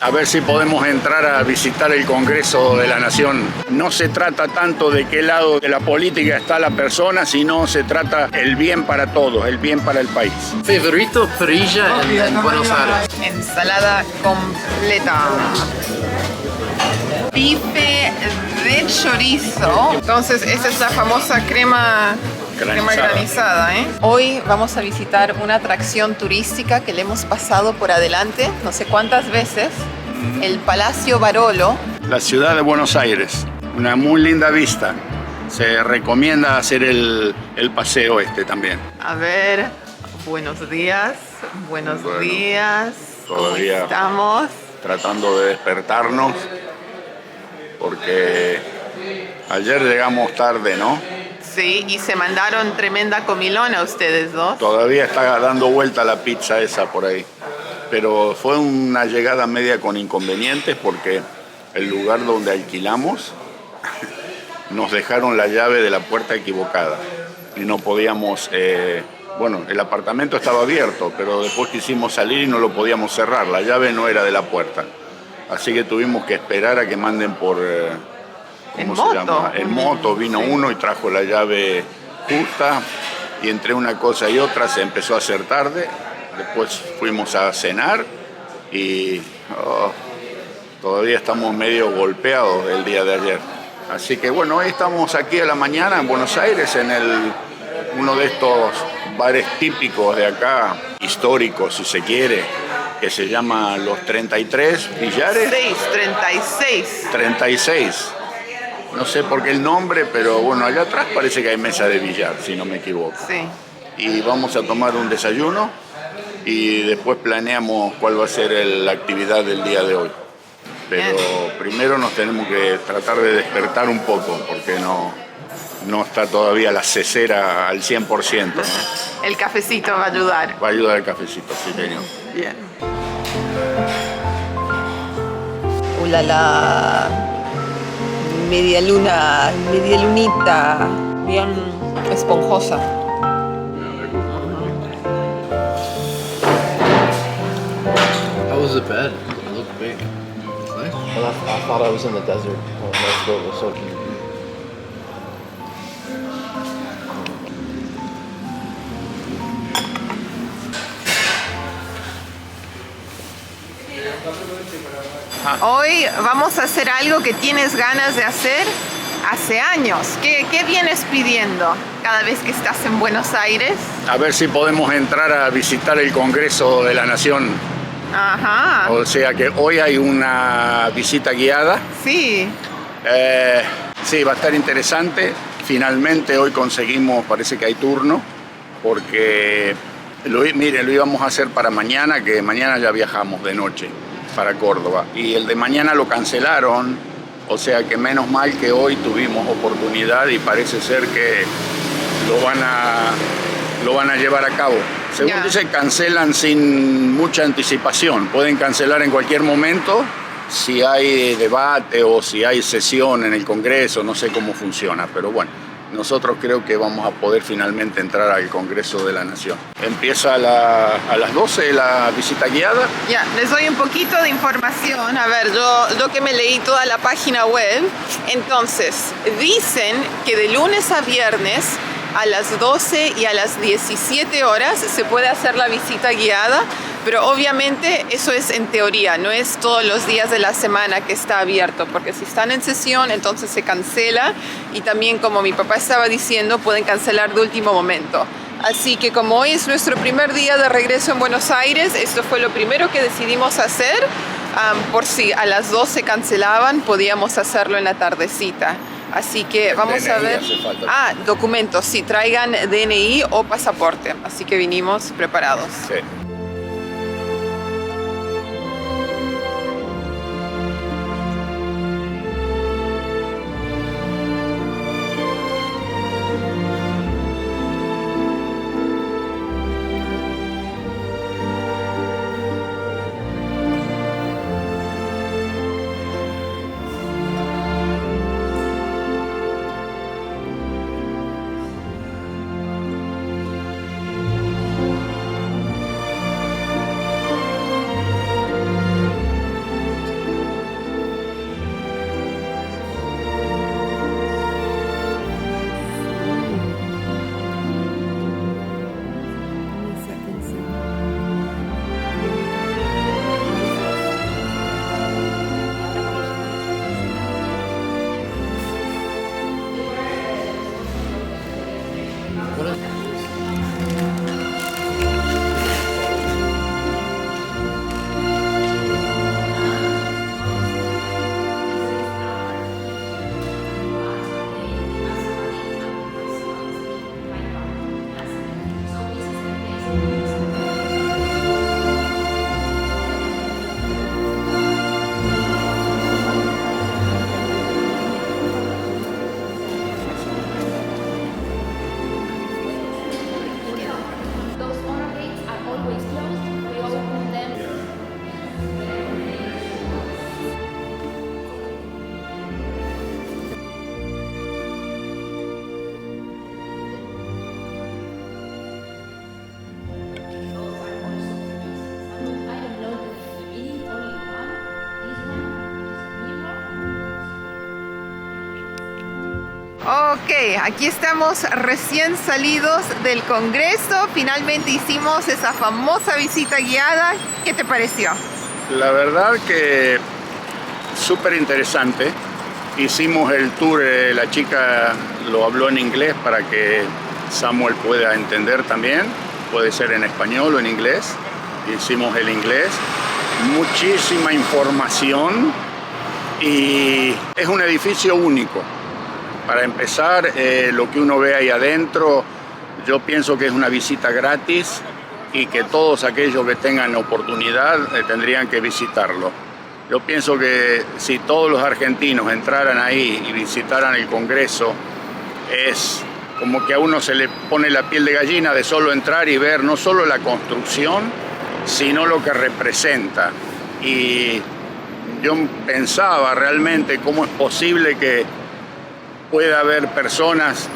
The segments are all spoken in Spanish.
A ver si podemos entrar a visitar el Congreso de la Nación. No se trata tanto de qué lado de la política está la persona, sino se trata el bien para todos, el bien para el país. Favorito parrilla en Buenos Aires. Ensalada completa. Bife de chorizo. Entonces, esta es la famosa crema granizada, ¿eh? Hoy vamos a visitar una atracción turística que le hemos pasado por adelante no sé cuántas veces, el Palacio Barolo. La ciudad de Buenos Aires, una muy linda vista. Se recomienda hacer el paseo también. A ver, buenos días, buenos días. Todavía ¿Cómo estamos? Tratando de despertarnos, porque ayer llegamos tarde, ¿no? Sí, y se mandaron tremenda comilona ustedes dos. Todavía está dando vuelta la pizza esa por ahí. Pero fue una llegada media con inconvenientes porque el lugar donde alquilamos nos dejaron la llave de la puerta equivocada y no podíamos, bueno, el apartamento estaba abierto, pero después quisimos salir y no lo podíamos cerrar, la llave no era de la puerta. Así que tuvimos que esperar a que manden por... ¿Cómo se llama? En moto vino uno y trajo la llave justa y entre una cosa y otra se empezó a hacer tarde. Después fuimos a cenar y todavía estamos medio golpeados del día de ayer. Así que bueno, hoy estamos aquí a la mañana en Buenos Aires en uno de estos bares típicos de acá, históricos si se quiere, que se llama Los 33 Billares. 36. 36. No sé por qué el nombre, pero bueno, allá atrás parece que hay mesa de billar, si no me equivoco. Sí. Y vamos a tomar un desayuno y después planeamos cuál va a ser la actividad del día de hoy. Pero primero nos tenemos que tratar de despertar un poco, porque no está todavía la cesera al 100%, ¿no? El cafecito va a ayudar. Va a ayudar el cafecito, sí, señor. Bien. La media lunita, bien esponjosa. How was the bed? It looked big. Nice. And I thought I was in the desert. My throat was so huge. Hoy vamos a hacer algo que tienes ganas de hacer hace años. ¿Qué vienes pidiendo cada vez que estás en Buenos Aires? A ver si podemos entrar a visitar el Congreso de la Nación. Ajá. O sea que hoy hay una visita guiada. Sí. Sí, va a estar interesante. Finalmente hoy conseguimos, parece que hay turno, porque lo íbamos a hacer para mañana, que mañana ya viajamos de noche para Córdoba. Y el de mañana lo cancelaron, o sea que menos mal que hoy tuvimos oportunidad y parece ser que lo van a llevar a cabo. Según dice, cancelan sin mucha anticipación. Pueden cancelar en cualquier momento si hay debate o si hay sesión en el Congreso, no sé cómo funciona, pero bueno, nosotros creo que vamos a poder finalmente entrar al Congreso de la Nación. Empieza a las 12 la visita guiada. Ya, les doy un poquito de información. A ver, yo que me leí toda la página web, entonces dicen que de lunes a viernes a las 12 y a las 17 horas se puede hacer la visita guiada, pero obviamente eso es en teoría, no es todos los días de la semana que está abierto, porque si están en sesión entonces se cancela y también, como mi papá estaba diciendo, pueden cancelar de último momento. Así que como hoy es nuestro primer día de regreso en Buenos Aires, esto fue lo primero que decidimos hacer. Por si a las 12 cancelaban, podíamos hacerlo en la tardecita. Así que vamos a ver. Documentos, sí, traigan DNI o pasaporte. Así que vinimos preparados. Sí. Ok, aquí estamos recién salidos del Congreso. Finalmente hicimos esa famosa visita guiada. ¿Qué te pareció? La verdad que súper interesante. Hicimos el tour, la chica lo habló en inglés para que Samuel pueda entender también. Puede ser en español o en inglés. Hicimos el inglés. Muchísima información y es un edificio único. Para empezar, lo que uno ve ahí adentro, yo pienso que es una visita gratis y que todos aquellos que tengan oportunidad tendrían que visitarlo. Yo pienso que si todos los argentinos entraran ahí y visitaran el Congreso, es como que a uno se le pone la piel de gallina de solo entrar y ver no solo la construcción, sino lo que representa. Y yo pensaba realmente cómo es posible que pueda haber personas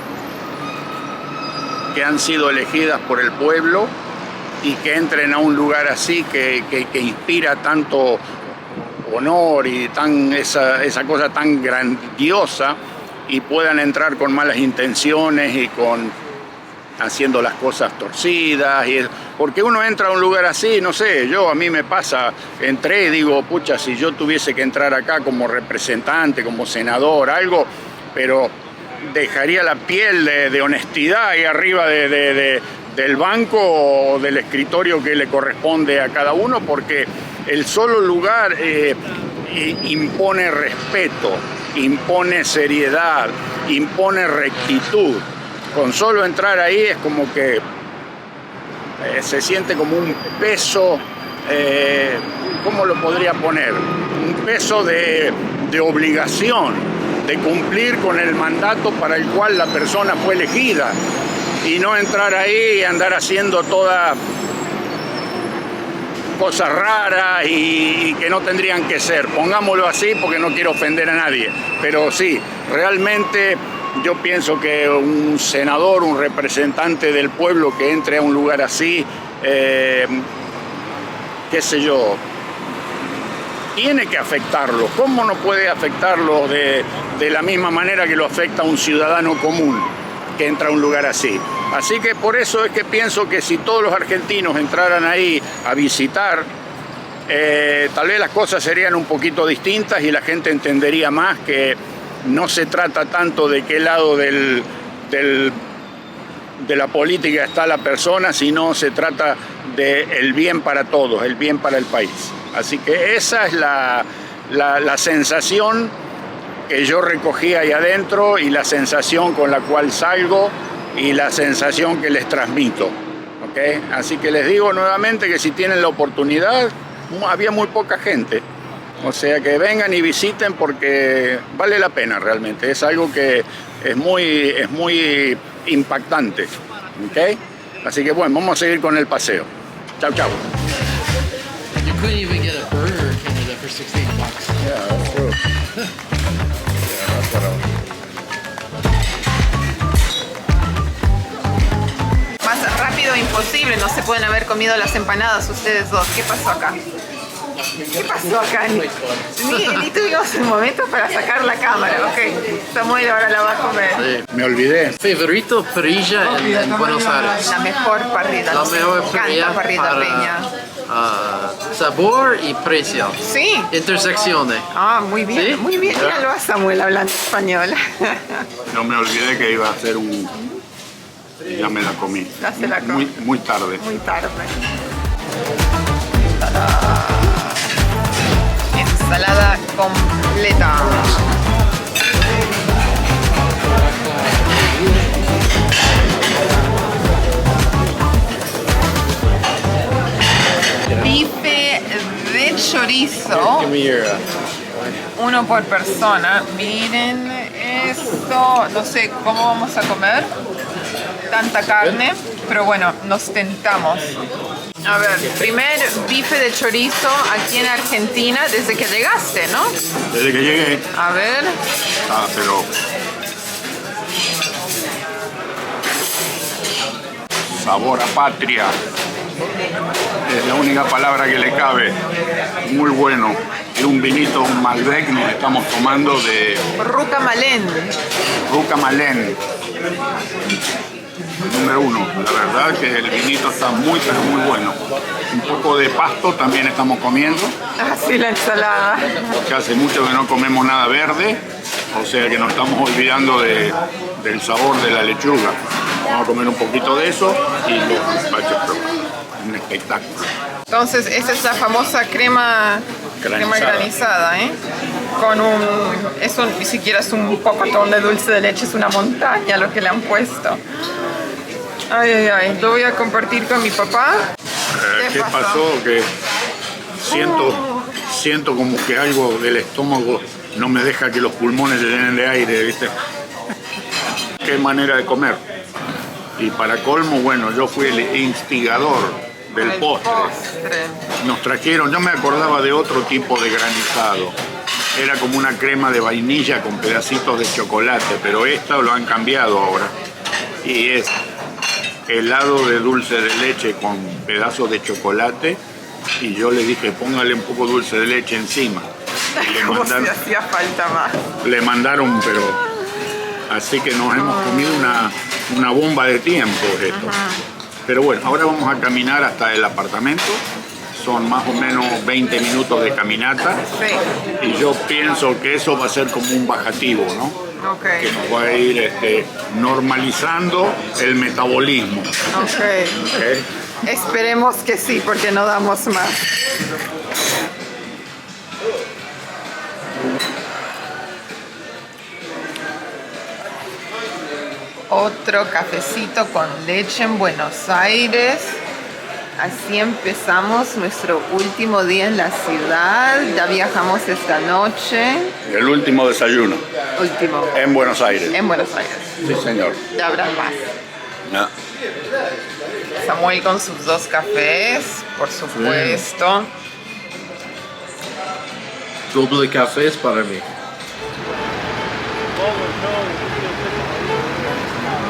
que han sido elegidas por el pueblo y que entren a un lugar así que inspira tanto honor y esa cosa tan grandiosa, y puedan entrar con malas intenciones y haciendo las cosas torcidas. Porque uno entra a un lugar así, no sé, a mí me pasa, entré y digo, pucha, si yo tuviese que entrar acá como representante, como senador, algo, pero dejaría la piel de honestidad ahí arriba del banco o del escritorio que le corresponde a cada uno, porque el solo lugar impone respeto, impone seriedad, impone rectitud. Con solo entrar ahí es como que se siente como un peso, ¿cómo lo podría poner? Un peso de obligación, de cumplir con el mandato para el cual la persona fue elegida, y no entrar ahí y andar haciendo toda cosas raras y que no tendrían que ser. Pongámoslo así porque no quiero ofender a nadie, pero sí, realmente yo pienso que un senador, un representante del pueblo que entre a un lugar así, qué sé yo, tiene que afectarlo. ¿Cómo no puede afectarlo de la misma manera que lo afecta a un ciudadano común que entra a un lugar así? Así que por eso es que pienso que si todos los argentinos entraran ahí a visitar, tal vez las cosas serían un poquito distintas y la gente entendería más que no se trata tanto de qué lado de la política está la persona, sino se trata del bien para todos, el bien para el país. Así que esa es la sensación que yo recogí ahí adentro, y la sensación con la cual salgo, y la sensación que les transmito. ¿Okay? Así que les digo nuevamente que si tienen la oportunidad, había muy poca gente. O sea, que vengan y visiten porque vale la pena realmente. Es algo que es muy impactante. ¿Okay? Así que bueno, vamos a seguir con el paseo. Chau, chau. You couldn't even get a burger in Canada for $16. Yeah, that's true. Yeah, that's what Más rápido imposible, no se pueden haber comido las empanadas ustedes dos. ¿Qué pasó acá? ¿Qué pasó acá? Ni tuvimos un momento para sacar la cámara. Ok, Samuel ahora la va a comer. Sí. Me olvidé. Favorito parrilla en Buenos Aires. La mejor parrilla. La mejor parrilla para Peña. sabor y precio. Sí. Intersecciones. Ah, muy bien, ¿Sí? muy bien. Míralo a Samuel hablando español. No me olvidé que iba a hacer ya me la comí. Ya se la comió. Muy tarde. Muy tarde. Ensalada completa. Bife de chorizo. Give me your. Uno por persona. Miren esto. No sé cómo vamos a comer tanta carne, pero bueno, nos tentamos. A ver, primer bife de chorizo aquí en Argentina desde que llegaste, ¿no? Desde que llegué. A ver. Pero sabor a patria es la única palabra que le cabe. Muy bueno. Y un vinito, un Malbec, nos estamos tomando de Ruca Malén. Ruca Malén. Número 1. La verdad que el vinito está muy, pero muy bueno. Un poco de pasto también estamos comiendo, Así la ensalada. porque hace mucho que no comemos nada verde, o sea que nos estamos olvidando del sabor de la lechuga. Vamos a comer un poquito de eso y los gazpachos, un espectáculo. Entonces, esa es la famosa crema granizada, ¿eh? Con eso ni siquiera es un pocotón de dulce de leche, es una montaña lo que le han puesto. Ay, ay, ay, lo voy a compartir con mi papá. ¿Qué pasó? Que siento como que algo del estómago no me deja que los pulmones se llenen de aire, ¿viste? Qué manera de comer. Y para colmo, bueno, yo fui el instigador del postre. Nos trajeron, yo me acordaba de otro tipo de granizado. Era como una crema de vainilla con pedacitos de chocolate, pero esta lo han cambiado ahora. Y es helado de dulce de leche con pedazos de chocolate. Y yo le dije, póngale un poco de dulce de leche encima. Y Como si hacía falta más. le mandaron, pero... Así que nos hemos comido una bomba de tiempo esto. Pero bueno, ahora vamos a caminar hasta el apartamento. Son más o menos 20 minutos de caminata. Sí. Y yo pienso que eso va a ser como un bajativo, ¿no? Ok. Que nos va a ir normalizando el metabolismo. Ok. ¿Ok? Esperemos que sí, porque no damos más. Otro cafecito con leche en Buenos Aires. Así empezamos nuestro último día en la ciudad. Ya viajamos esta noche. El último desayuno Último. en Buenos Aires. En Buenos Aires. Sí, señor. Ya habrá más. Ah, Samuel con sus 2 cafés, por supuesto. Doble café es para mí.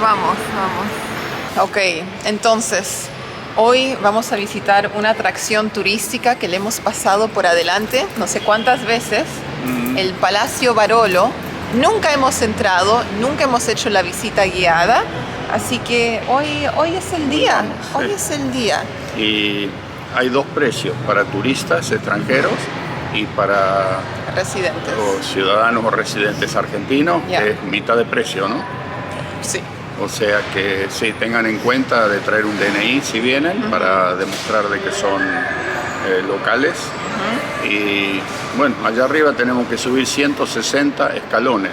Vamos, vamos. Ok, entonces, hoy vamos a visitar una atracción turística que le hemos pasado por adelante no sé cuántas veces, el Palacio Barolo. Nunca hemos entrado, nunca hemos hecho la visita guiada, así que hoy es el día, hoy es el día. y hay 2 precios, para turistas extranjeros y para Residentes. los ciudadanos o residentes argentinos, Ya. que es mitad de precio, ¿no? Sí. O sea que sí, tengan en cuenta de traer un DNI si vienen para demostrar de que son locales. Y bueno, allá arriba tenemos que subir 160 escalones.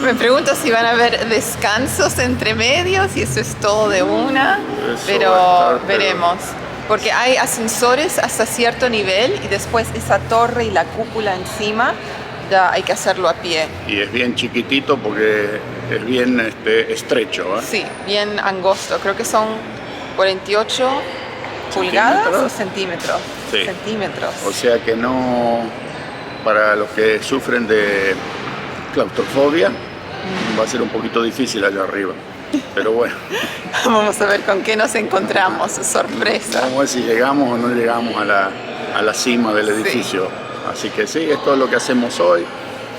Me pregunto si van a haber descansos entre medios y eso es todo de una, Eso va a pero estar, veremos. Porque hay ascensores hasta cierto nivel y después esa torre y la cúpula encima, ya hay que hacerlo a pie. Y es bien chiquitito porque es bien estrecho, ¿eh? Sí, bien angosto. Creo que son 48 pulgadas o centímetros. Sí. Centímetros. O sea que no, para los que sufren de claustrofobia, va a ser un poquito difícil allá arriba. Pero bueno, Vamos a ver con qué nos encontramos. Sorpresa. vamos a ver si llegamos o no llegamos a la cima del edificio. Así que sí, esto es lo que hacemos hoy.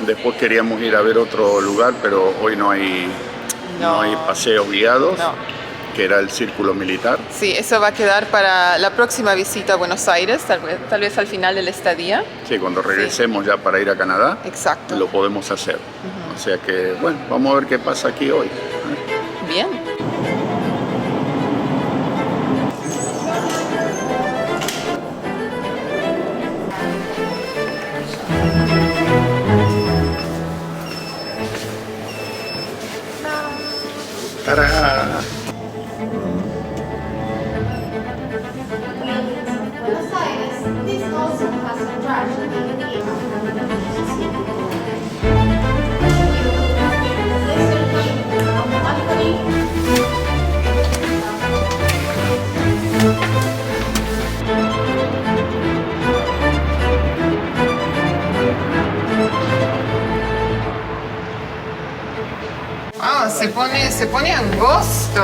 Después queríamos ir a ver otro lugar, pero hoy no hay paseos guiados, No. que era el círculo militar. Sí, eso va a quedar para la próxima visita a Buenos Aires, tal vez al final del estadía. Sí, cuando regresemos ya para ir a Canadá, Exacto. lo podemos hacer. O sea que, bueno, vamos a ver qué pasa aquí hoy. Bien. ¡Tarán! Buenos Aires, this also has attraction in the Ah, se pone angosto.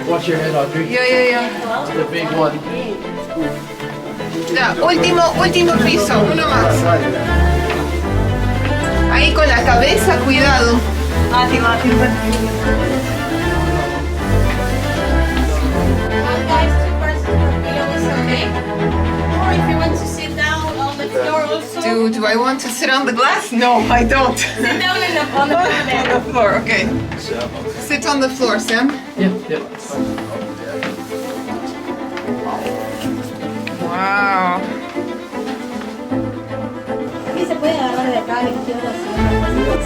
Watch your head, Audrey. Ya. The big one. Ya, último piso, uno más. Ahí con la cabeza, cuidado. Guys, 2 persons per pillow is okay. Or if you want to sit down on the floor also. Do I want to sit on the glass? No, I don't. Sit down on the On the floor, okay. Sit on the floor, Sam. Yeah, yeah. Wow. Y se puede agarrar de acá a la izquierda si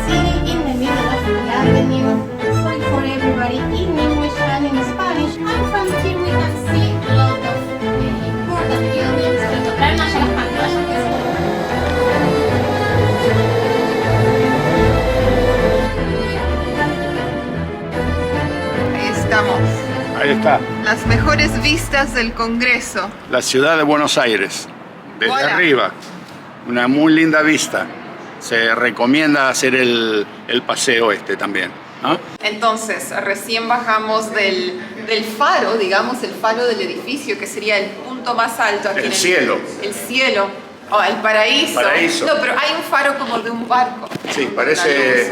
City in the middle of the avenue. Sorry for everybody in English and in Spanish. And from here we can see a lot of important buildings. Pero traen allá las pantallas que Ahí estamos. Ahí está, Las mejores vistas del Congreso. la ciudad de Buenos Aires, desde Hola. arriba. Una muy linda vista. Se recomienda hacer el paseo este también, ¿no? Entonces, recién bajamos del faro, digamos, el faro del edificio, que sería el punto más alto aquí. El cielo. El cielo. Oh, el paraíso. Paraíso. No, pero hay un faro como de un barco. Sí, parece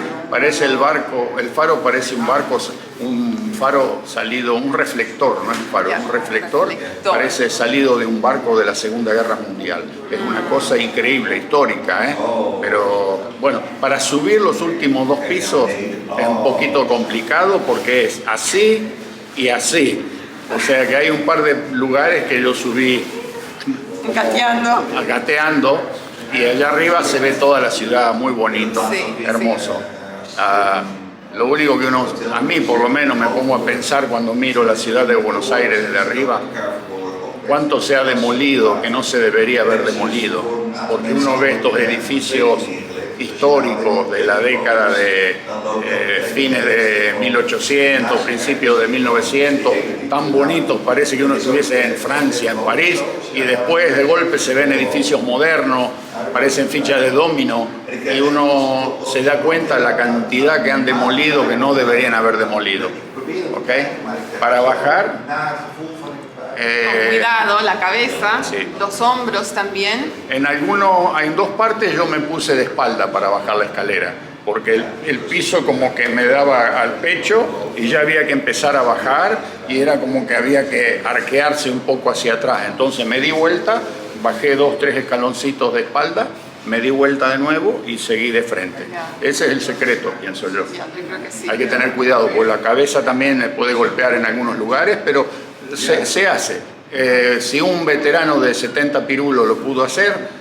el barco, el faro parece un barco, un faro salido, un reflector, no es un faro, Ya, un reflector, reflector. parece salido de un barco de la Segunda Guerra Mundial. Es una cosa increíble, histórica, ¿eh? Pero bueno, para subir los últimos 2 pisos es un poquito complicado porque es así y así. O sea que hay un par de lugares que yo subí gateando y allá arriba se ve toda la ciudad muy bonito, Sí, hermoso. Lo único que a mí por lo menos me pongo a pensar cuando miro la ciudad de Buenos Aires desde arriba, cuánto se ha demolido que no se debería haber demolido, porque uno ve estos edificios históricos de la década de fines de 1800, principios de 1900, tan bonitos, parece que uno estuviese en Francia, en París, y después de golpe se ven edificios modernos, parecen fichas de dominó, y uno se da cuenta de la cantidad que han demolido que no deberían haber demolido. ¿Ok? Para bajar... Con cuidado, la cabeza, sí. los hombros también. En 2 partes yo me puse de espalda para bajar la escalera, porque el piso como que me daba al pecho y ya había que empezar a bajar y era como que había que arquearse un poco hacia atrás. Entonces me di vuelta, bajé 2, 3 escaloncitos de espalda, me di vuelta de nuevo y seguí de frente. Ya. Ese es el secreto, pienso yo. Ya, yo creo que sí. Hay que tener cuidado, porque la cabeza también puede golpear en algunos lugares, pero se hace. Si un veterano de 70 pirulos lo pudo hacer,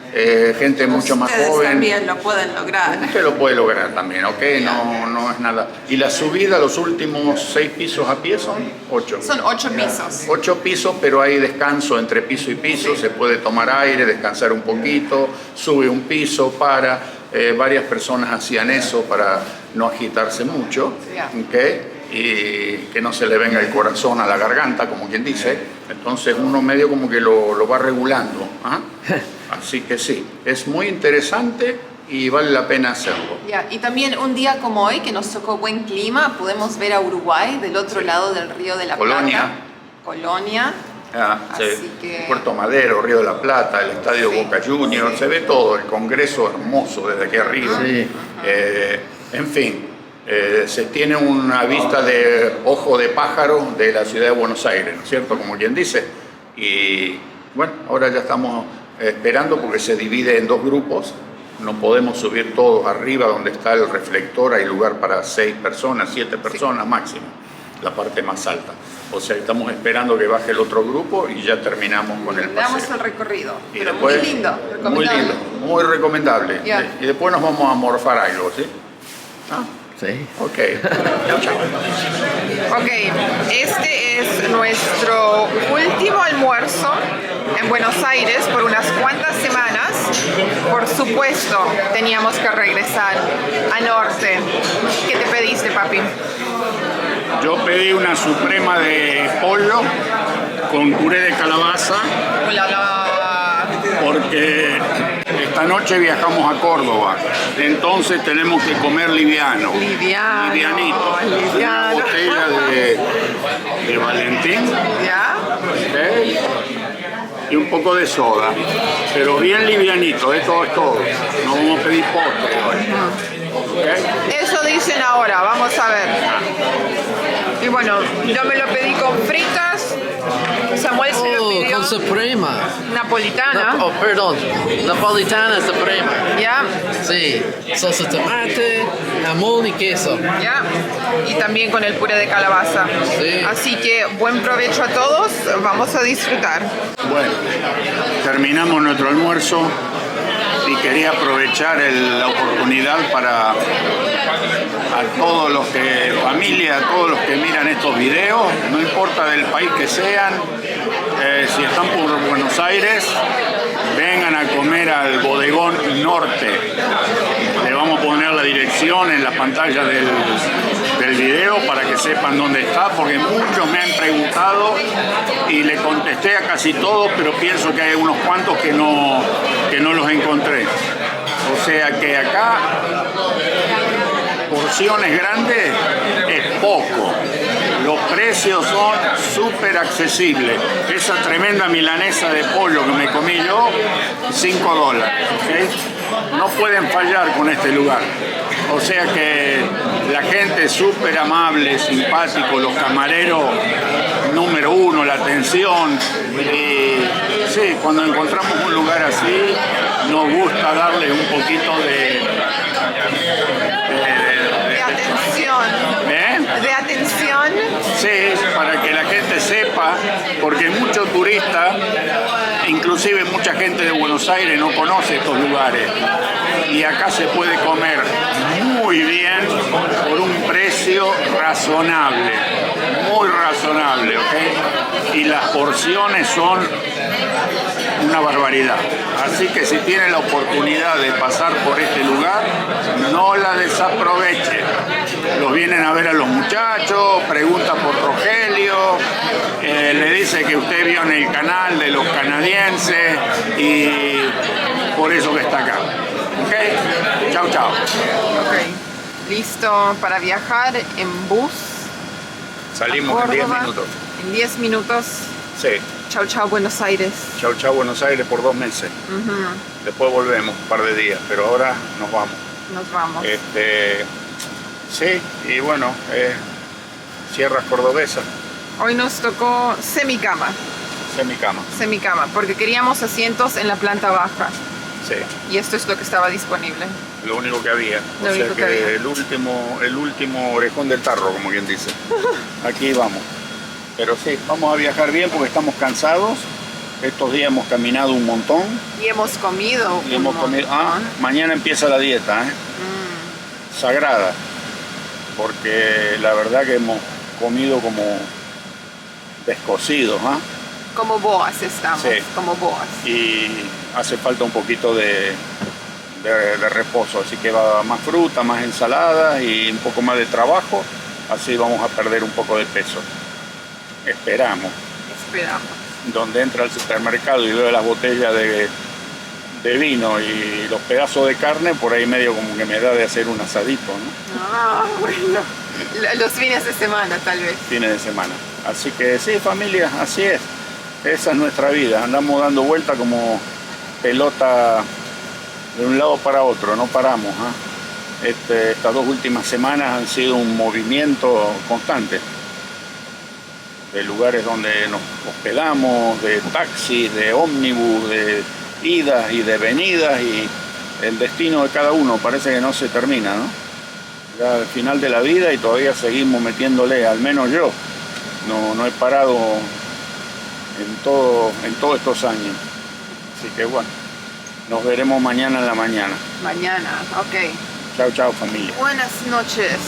gente mucho más Ustedes joven también lo pueden lograr. usted lo puede lograr también, ¿ok? No es nada. Y la subida, los últimos 6 pisos a pie son 8. Son 8 pisos. 8 pisos, pero hay descanso entre piso y piso, se puede tomar aire, descansar un poquito, sube un piso, varias personas hacían eso para no agitarse mucho, ¿ok? Y que no se le venga el corazón a la garganta, como quien dice. Entonces uno medio como que lo va regulando, ¿ah? Así que sí, es muy interesante y vale la pena hacerlo. Ya, y también un día como hoy, que nos tocó buen clima, podemos ver a Uruguay del otro lado del Río de la Colonia. Plata. Colonia. Sí. Así que... Puerto Madero, Río de la Plata, el estadio Sí. Boca Juniors, se ve todo, el Congreso hermoso desde aquí arriba. Sí. En fin, se tiene una vista de ojo de pájaro de la ciudad de Buenos Aires, ¿no es cierto? Como quien dice. Y bueno, ahora ya estamos esperando porque se divide en 2 grupos. No podemos subir todos arriba donde está el reflector, hay lugar para 6 personas, 7 personas máximo, la parte más alta. O sea, estamos esperando que baje el otro grupo y ya terminamos con el Damos paseo. el recorrido. Y Pero después, muy lindo, muy recomendable. lindo, muy recomendable. Ya. Y después nos vamos a morfar algo, ¿sí? Ah, Sí. ok. Chao, chao. Ok, este es nuestro último almuerzo en Buenos Aires por unas cuantas semanas. Por supuesto, teníamos que regresar a Norte. ¿Qué te pediste, papi? Yo pedí una suprema de pollo con puré de calabaza Hola, porque esta noche viajamos a Córdoba, entonces tenemos que comer liviano. Livianito. Una botella de Valentín. ¿Ya? ¿Ok? Y un poco de soda, pero bien livianito, todo es todo. No vamos a pedir postre hoy. ¿Ok? Eso dicen ahora, vamos a ver. Y bueno, yo me lo pedí con fritas. Samuel se lo Oh, pidió con Suprema. napolitana. Oh, perdón. Napolitana Suprema. ¿Ya? Sí. Salsa de tomate, jamón y queso. ¿Ya? Y también con el puré de calabaza. Sí. Así que buen provecho a todos, vamos a disfrutar. Bueno, terminamos nuestro almuerzo y quería aprovechar la oportunidad para a todos los que, familia, a todos los que miran estos videos, no importa del país que sean, si están por Buenos Aires, vengan a comer al Bodegón Norte. Le vamos a poner la dirección en la pantalla del video para que sepan dónde está, porque muchos me han preguntado y le contesté a casi todos, pero pienso que hay unos cuantos que no los encontré. O sea que acá porciones grandes es poco. Los precios son súper accesibles. Esa tremenda milanesa de pollo que me comí yo, $5. ¿Okay? No pueden fallar con este lugar. O sea que la gente es súper amable, simpático, los camareros número uno, la atención. Y sí, cuando encontramos un lugar así, nos gusta darle un poquito de atención. De atención. Sí, para que la gente sepa, porque muchos turistas, inclusive mucha gente de Buenos Aires no conoce estos lugares. Y acá se puede comer muy bien por un precio razonable, muy razonable, ¿ok? Y las porciones son una barbaridad. Así que si tienen la oportunidad de pasar por este lugar, no la desaprovechen. Los vienen a ver a los muchachos, preguntan por Rogelio, le dice que usted vio en el canal de los canadienses y por eso que está acá. ¿Ok? Chao, chao. Ok. Listo para viajar en bus. Salimos en 10 Córdoba. minutos. En 10 minutos. Sí. Chau, chau, Buenos Aires. Chao, chao, Buenos Aires por 2 meses. Después volvemos un par de días, pero ahora nos vamos. Nos vamos. Sí, y bueno, sierras cordobesas, Hoy nos tocó semicama, semicama. porque queríamos asientos en la planta baja Sí, y esto es lo que estaba disponible. lo único que había. Lo único que había. el último orejón del tarro, como quien dice. Aquí vamos. Pero sí, vamos a viajar bien porque estamos cansados. Estos días hemos caminado un montón. Y hemos comido. Y hemos comido. Mañana empieza la dieta, sagrada. Porque la verdad que hemos comido como descosidos, Como boas estamos, Sí. como boas. y hace falta un poquito de reposo, así que va más fruta, más ensalada y un poco más de trabajo, así vamos a perder un poco de peso. Esperamos. Donde entra al supermercado y veo las botellas de vino y los pedazos de carne, por ahí medio como que me da de hacer un asadito, ¿no? Bueno. Los fines de semana, tal vez. Fines de semana. Así que sí, familia, así es. Esa es nuestra vida. Andamos dando vuelta como pelota de un lado para otro, no paramos. Estas 2 últimas semanas han sido un movimiento constante. De lugares donde nos hospedamos, de taxis, de ómnibus, de idas y de venidas, y el destino de cada uno parece que no se termina, ¿no? Ya al final de la vida y todavía seguimos metiéndole, al menos yo. No he parado en todos estos años. Así que bueno, nos veremos mañana en la mañana. Mañana, ok. Chao, chao, familia. Buenas noches.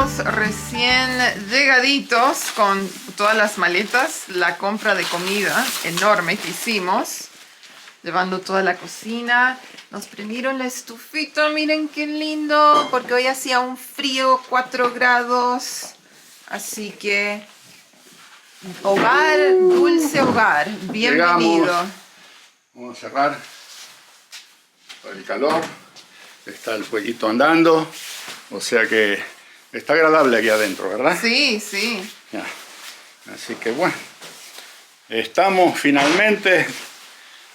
Estamos recién llegaditos con todas las maletas, la compra de comida enorme que hicimos, llevando toda la cocina. Nos prendieron la estufita, miren qué lindo, porque hoy hacía un frío, 4 grados, así que hogar, dulce hogar, bienvenido. Llegamos. Vamos a cerrar por el calor. Está el fueguito andando, o sea que está agradable aquí adentro, ¿verdad? Sí, sí. Ya. Así que bueno, estamos finalmente,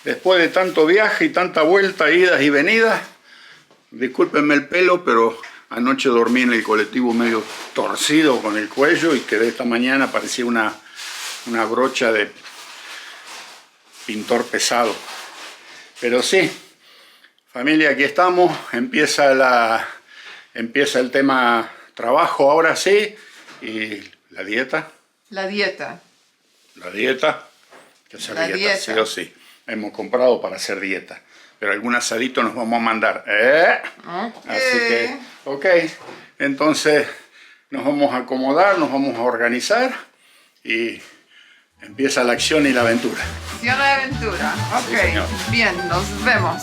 después de tanto viaje y tanta vuelta, idas y venidas. Discúlpenme el pelo, pero anoche dormí en el colectivo medio torcido con el cuello y quedé esta mañana, parecía una brocha de pintor pesado. Pero sí, familia, aquí estamos, empieza el tema trabajo ahora sí, y la dieta. La dieta. La dieta, que hacer La dieta, dieta. sí o sí. Hemos comprado para hacer dieta, pero algún asadito nos vamos a mandar. Ok. Así que, ok, entonces nos vamos a acomodar, nos vamos a organizar y empieza la acción y la aventura. Acción de aventura. Ok, Sí, señor. bien, nos vemos.